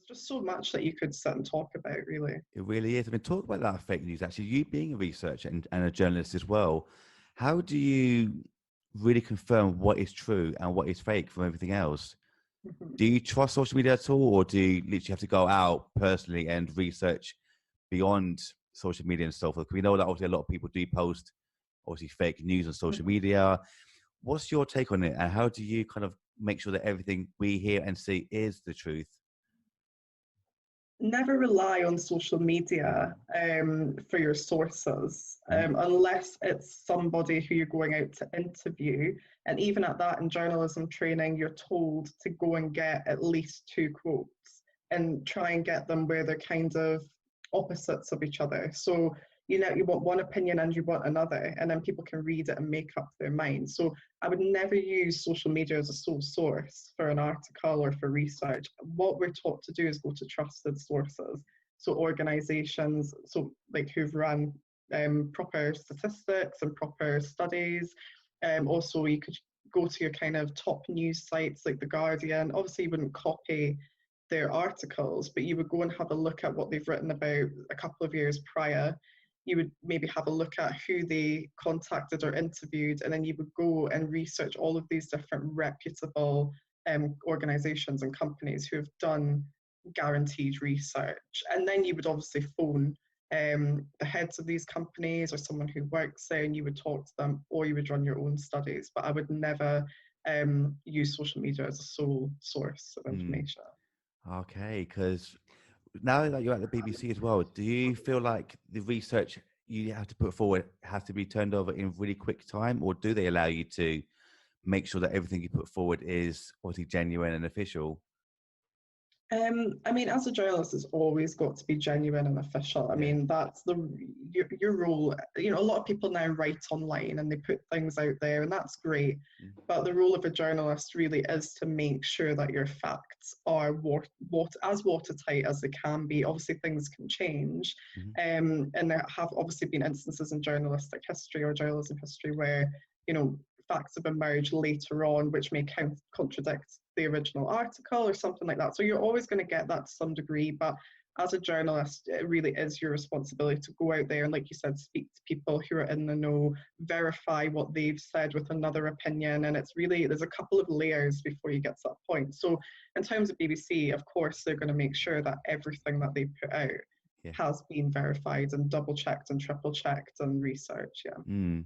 just so much that you could sit and talk about, really. It really is. I mean, talk about that fake news. Actually, you being a researcher and a journalist as well, how do you really confirm what is true and what is fake from everything else? Mhm. Do you trust social media at all, or do you literally have to go out personally and research beyond social media and so forth? We know that obviously a lot of people do post obviously fake news on social Mhm. media. What's your take on it, and how do you kind of make sure that everything we hear and see is the truth? Never rely on social media for your sources, Mhm. unless it's somebody who you're going out to interview. And even at that, in journalism training, you're told to go and get at least two quotes and try and get them where they're kind of opposites of each other. So, you know, you want one opinion and you want another, and then people can read it and make up their mind. So I would never use social media as a sole source for an article or for research. What we're taught to do is go to trusted sources. So organizations, so like who've run proper statistics and proper studies. Also, you could go to your kind of top news sites like The Guardian. Obviously, you wouldn't copy their articles, but you would go and have a look at what they've written about a couple of years prior. You would maybe have a look at who they contacted or interviewed, and then you would go and research all of these different reputable organizations and companies who have done guaranteed research. And then you would obviously phone the heads of these companies or someone who works there, and you would talk to them, or you would run your own studies. But I would never use social media as a sole source of Mm. information. Okay, because now that you're at the BBC as well, do you feel like the research you have to put forward has to be turned over in really quick time, or do they allow you to make sure that everything you put forward is obviously genuine and official? I mean, as a journalist, it's always got to be genuine and official. I Yeah. mean, that's your role. You know, a lot of people now write online and they put things out there, and that's great. Mm. But the role of a journalist really is to make sure that your facts are as watertight as they can be. Obviously, things can change, Mhm. and there have obviously been instances in journalistic history or journalism history where, you know, facts have emerged later on which may contradict the original article or something like that. So you're always going to get that to some degree, but as a journalist, it really is your responsibility to go out there and, like you said, speak to people who are in the know, verify what they've said with another opinion. And it's really, there's a couple of layers before you get to that point. So in terms of BBC, of course, they're going to make sure that everything that they put out Yeah. has been verified and double checked and triple checked and researched. Yeah. Mm.